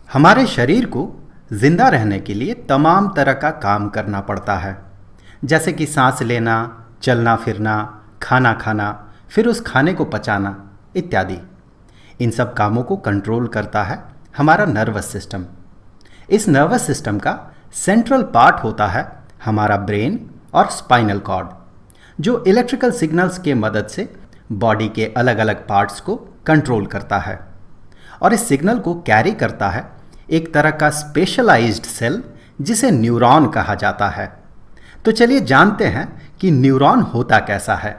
हमारे शरीर को जिंदा रहने के लिए तमाम तरह का काम करना पड़ता है, जैसे कि सांस लेना, चलना फिरना, खाना खाना, फिर उस खाने को पचाना इत्यादि। इन सब कामों को कंट्रोल करता है हमारा नर्वस सिस्टम। इस नर्वस सिस्टम का सेंट्रल पार्ट होता है हमारा ब्रेन और स्पाइनल कॉर्ड, जो इलेक्ट्रिकल सिग्नल्स के मदद से बॉडी के अलग अलग पार्ट्स को कंट्रोल करता है और इस सिग्नल को कैरी करता है एक तरह का स्पेशलाइज्ड सेल जिसे न्यूरॉन कहा जाता है। तो चलिए जानते हैं कि न्यूरॉन होता कैसा है।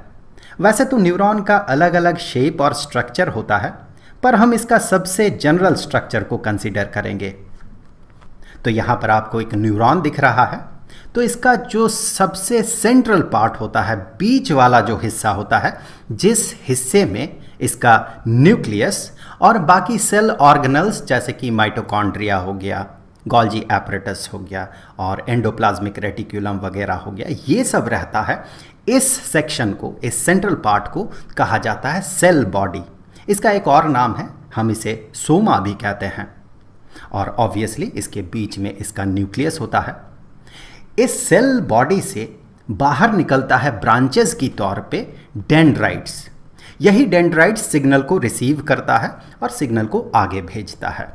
वैसे तो न्यूरॉन का अलग अलग शेप और स्ट्रक्चर होता है, पर हम इसका सबसे जनरल स्ट्रक्चर को कंसीडर करेंगे। तो यहाँ पर आपको एक न्यूरॉन दिख रहा है, तो इसका जो सबसे सेंट्रल पार्ट होता है, बीच वाला जो हिस्सा होता है, जिस हिस्से में इसका न्यूक्लियस और बाकी सेल ऑर्गेनल्स जैसे कि माइटोकॉन्ड्रिया हो गया, गोल्जी एपरेटस हो गया और एंडोप्लाज्मिक रेटिकुलम वगैरह हो गया, ये सब रहता है। इस सेक्शन को, इस सेंट्रल पार्ट को कहा जाता है सेल बॉडी। इसका एक और नाम है, हम इसे सोमा भी कहते हैं। और ऑब्वियसली इसके बीच में इसका न्यूक्लियस होता है। इस सेल बॉडी से बाहर निकलता है ब्रांचेस की तौर पे डेंड्राइट्स। यही डेंड्राइट्स सिग्नल को रिसीव करता है और सिग्नल को आगे भेजता है।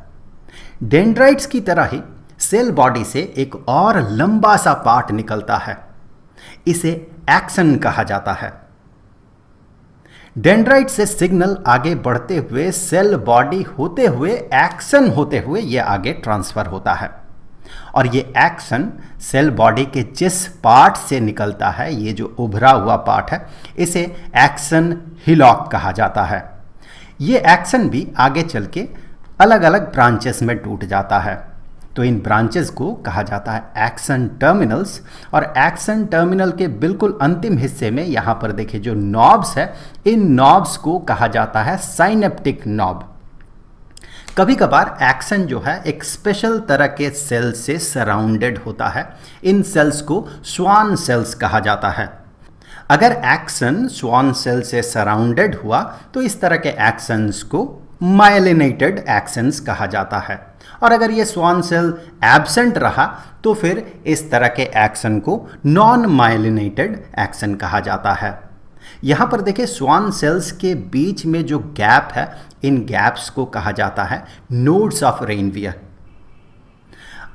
डेंड्राइट्स की तरह ही सेल बॉडी से एक और लंबा सा पार्ट निकलता है, इसे एक्सन कहा जाता है। डेंड्राइट से सिग्नल आगे बढ़ते हुए सेल बॉडी होते हुए एक्सन होते हुए ये आगे ट्रांसफर होता है और ये एक्सन सेल बॉडी के जिस पार्ट से निकलता है, ये जो उभरा हुआ पार्ट है, इसे एक्सन हिलॉक कहा जाता है। ये एक्सन भी आगे चल के अलग अलग ब्रांचेस में टूट जाता है। तो इन ब्रांचेस को कहा जाता है एक्सन टर्मिनल्स। और एक्सन टर्मिनल के बिल्कुल अंतिम हिस्से में यहाँ पर देखिए जो नॉब्स है, इन नॉब्स को कहा जाता है साइनेप्टिक नॉब। कभी कभार एक्सन जो है एक स्पेशल तरह के सेल से सराउंडेड होता है। इन सेल्स को स्वान सेल्स कहा जाता है। अगर एक्सन स्वान सेल से सराउंडेड हुआ तो इस तरह के एक्सन्स को माइलिनेटेड एक्सन्स कहा जाता है। और अगर ये स्वान सेल एब्सेंट रहा तो फिर इस तरह के एक्सन को नॉन माइलिनेटेड एक्सन कहा जाता है। यहाँ पर देखिए स्वान सेल्स के बीच में जो गैप है, इन गैप्स को कहा जाता है नोड्स ऑफ रेनवियर।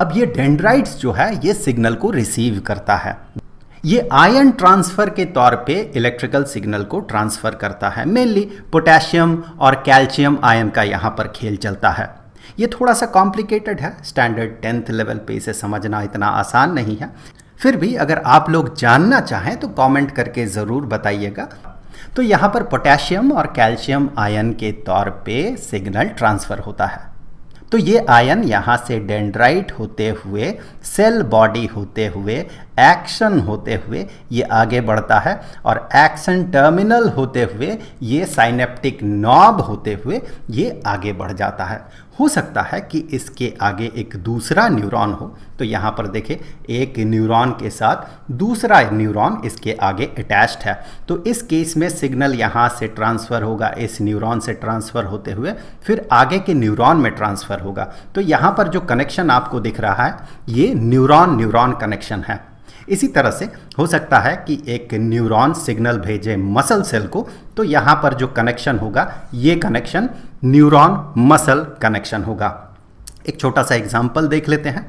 अब ये डेंड्राइट्स जो है ये सिग्नल को रिसीव करता है। ये आयन ट्रांसफर के तौर पे इलेक्ट्रिकल सिग्नल को ट्रांसफर करता है। मेनली पोटेशियम और कैल्शियम आयन का यहाँ पर खेल चलता है। ये थोड़ा सा कॉम्प्लिकेटेड है, स्टैंडर्ड 10th लेवल पे इसे समझना इतना आसान नहीं है। फिर भी अगर आप लोग जानना चाहें तो कमेंट करके ज़रूर बताइएगा। तो यहाँ पर पोटेशियम और कैल्शियम आयन के तौर पे सिग्नल ट्रांसफ़र होता है। तो ये आयन यहाँ से डेंड्राइट होते हुए, सेल बॉडी होते हुए, एक्शन होते हुए ये आगे बढ़ता है और एक्शन टर्मिनल होते हुए ये साइनेप्टिक नॉब होते हुए ये आगे बढ़ जाता है। हो सकता है कि इसके आगे एक दूसरा न्यूरॉन हो। तो यहाँ पर देखें एक न्यूरॉन के साथ दूसरा न्यूरॉन इसके आगे अटैच्ड है। तो इस केस में सिग्नल यहाँ से ट्रांसफ़र होगा, इस न्यूरॉन से ट्रांसफ़र होते हुए फिर आगे के न्यूरॉन में ट्रांसफ़र होगा। तो यहाँ पर जो कनेक्शन आपको दिख रहा है ये न्यूरॉन न्यूरॉन कनेक्शन है। इसी तरह से हो सकता है कि एक न्यूरॉन सिग्नल भेजे मसल सेल को, तो यहाँ पर जो कनेक्शन होगा ये कनेक्शन न्यूरॉन मसल कनेक्शन होगा। एक छोटा सा एग्जांपल देख लेते हैं।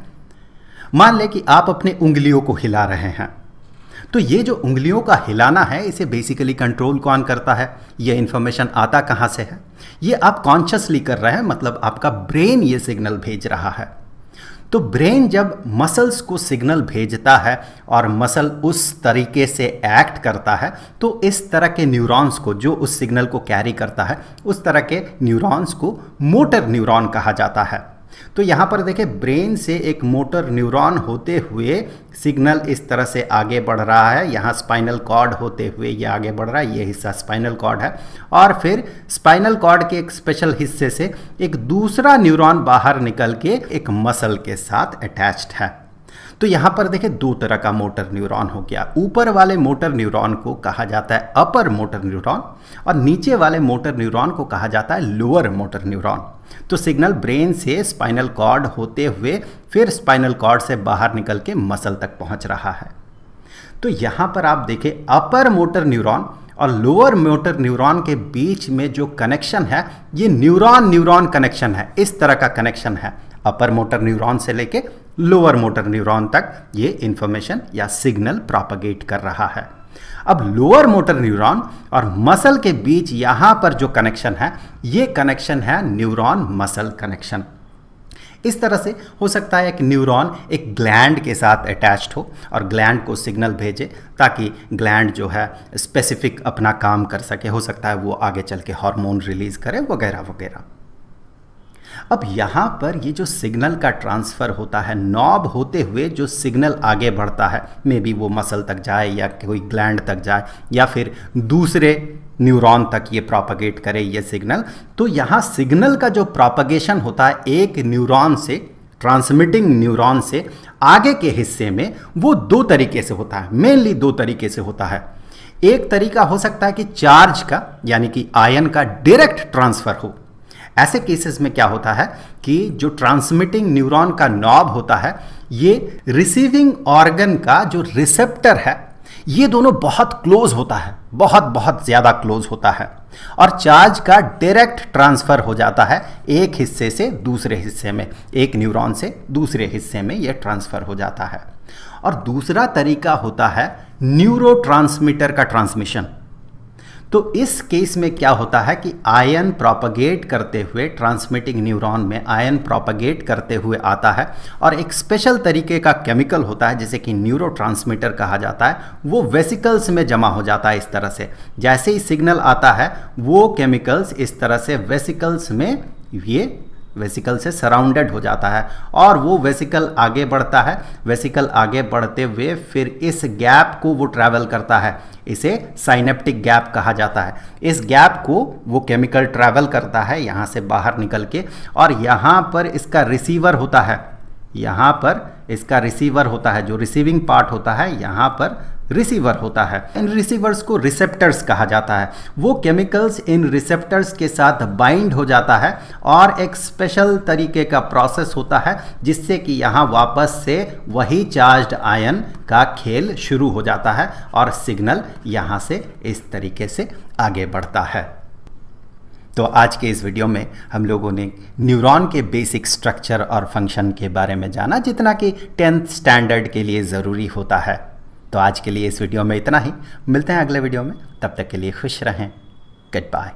मान लें कि आप अपने उंगलियों को हिला रहे हैं, तो ये जो उंगलियों का हिलाना है इसे बेसिकली कंट्रोल कौन करता है? ये इन्फॉर्मेशन आता कहाँ से है? ये आप कॉन्शियसली कर रहे हैं, मतलब आपका ब्रेन ये सिग्नल भेज रहा है। तो ब्रेन जब मसल्स को सिग्नल भेजता है और मसल उस तरीके से एक्ट करता है, तो इस तरह के न्यूरॉन्स को, जो उस सिग्नल को कैरी करता है, उस तरह के न्यूरॉन्स को मोटर न्यूरॉन कहा जाता है। तो यहाँ पर देखिए ब्रेन से एक मोटर न्यूरॉन होते हुए सिग्नल इस तरह से आगे बढ़ रहा है। यहाँ स्पाइनल कॉर्ड होते हुए ये आगे बढ़ रहा है, ये हिस्सा स्पाइनल कॉर्ड है। और फिर स्पाइनल कॉर्ड के एक स्पेशल हिस्से से एक दूसरा न्यूरॉन बाहर निकल के एक मसल के साथ अटैच्ड है। तो यहाँ पर देखिए दो तरह का मोटर न्यूरॉन हो गया। ऊपर वाले मोटर न्यूरॉन को कहा जाता है अपर मोटर न्यूरॉन और नीचे वाले मोटर न्यूरॉन को कहा जाता है लोअर मोटर न्यूरॉन। तो सिग्नल ब्रेन से स्पाइनल कॉर्ड होते हुए फिर स्पाइनल कॉर्ड से बाहर निकल के मसल तक पहुँच रहा है। तो यहाँ पर आप देखें अपर मोटर न्यूरॉन और लोअर मोटर न्यूरॉन के बीच में जो कनेक्शन है ये न्यूरॉन न्यूरॉन कनेक्शन है। इस तरह का कनेक्शन है अपर मोटर न्यूरॉन से लेके लोअर मोटर न्यूरॉन तक ये इंफॉर्मेशन या सिग्नल प्रोपेगेट कर रहा है। अब लोअर मोटर न्यूरॉन और मसल के बीच यहाँ पर जो कनेक्शन है ये कनेक्शन है न्यूरॉन मसल कनेक्शन। इस तरह से हो सकता है एक न्यूरॉन एक ग्लैंड के साथ अटैच्ड हो और ग्लैंड को सिग्नल भेजे ताकि ग्लैंड जो है स्पेसिफिक अपना काम कर सके। हो सकता है वो आगे चल के हार्मोन रिलीज करे वगैरह वगैरह। अब यहाँ पर ये जो सिग्नल का ट्रांसफ़र होता है नॉब होते हुए जो सिग्नल आगे बढ़ता है, मे बी वो मसल तक जाए या कोई ग्लैंड तक जाए या फिर दूसरे न्यूरॉन तक ये प्रोपेगेट करे ये सिग्नल। तो यहाँ सिग्नल का जो प्रोपेगेशन होता है एक न्यूरॉन से ट्रांसमिटिंग न्यूरॉन से आगे के हिस्से में वो दो तरीके से होता है, मेनली दो तरीके से होता है। एक तरीका हो सकता है कि चार्ज का यानी कि आयन का डायरेक्ट ट्रांसफ़र हो। ऐसे केसेस में क्या होता है कि जो ट्रांसमिटिंग न्यूरॉन का नॉब होता है ये रिसीविंग ऑर्गन का जो रिसेप्टर है ये दोनों बहुत क्लोज होता है, बहुत बहुत ज़्यादा क्लोज होता है और चार्ज का डायरेक्ट ट्रांसफ़र हो जाता है एक हिस्से से दूसरे हिस्से में, एक न्यूरॉन से दूसरे हिस्से में ये ट्रांसफ़र हो जाता है। और दूसरा तरीका होता है न्यूरोट्रांसमीटर का ट्रांसमिशन। तो इस केस में क्या होता है कि आयन प्रोपेगेट करते हुए ट्रांसमिटिंग न्यूरॉन में आयन प्रोपेगेट करते हुए आता है और एक स्पेशल तरीके का केमिकल होता है जिसे कि न्यूरोट्रांसमीटर कहा जाता है, वो वेसिकल्स में जमा हो जाता है। इस तरह से जैसे ही सिग्नल आता है वो केमिकल्स इस तरह से वेसिकल्स में ये वेसिकल से सराउंडेड हो जाता है और वो वेसिकल आगे बढ़ता है। वेसिकल आगे बढ़ते हुए फिर इस गैप को वो ट्रैवल करता है, इसे साइनेप्टिक गैप कहा जाता है। इस गैप को वो केमिकल ट्रैवल करता है यहाँ से बाहर निकल के और यहाँ पर इसका रिसीवर होता है, यहाँ पर इसका रिसीवर होता है, जो रिसीविंग पार्ट होता है यहाँ पर रिसीवर होता है। इन रिसीवर्स को रिसेप्टर्स कहा जाता है। वो केमिकल्स इन रिसेप्टर्स के साथ बाइंड हो जाता है और एक स्पेशल तरीके का प्रोसेस होता है जिससे कि यहाँ वापस से वही चार्ज्ड आयन का खेल शुरू हो जाता है और सिग्नल यहाँ से इस तरीके से आगे बढ़ता है। तो आज के इस वीडियो में हम लोगों ने न्यूरॉन के बेसिक स्ट्रक्चर और फंक्शन के बारे में जाना जितना कि 10th स्टैंडर्ड के लिए ज़रूरी होता है। तो आज के लिए इस वीडियो में इतना ही, मिलते हैं अगले वीडियो में, तब तक के लिए खुश रहें, गुड बाय।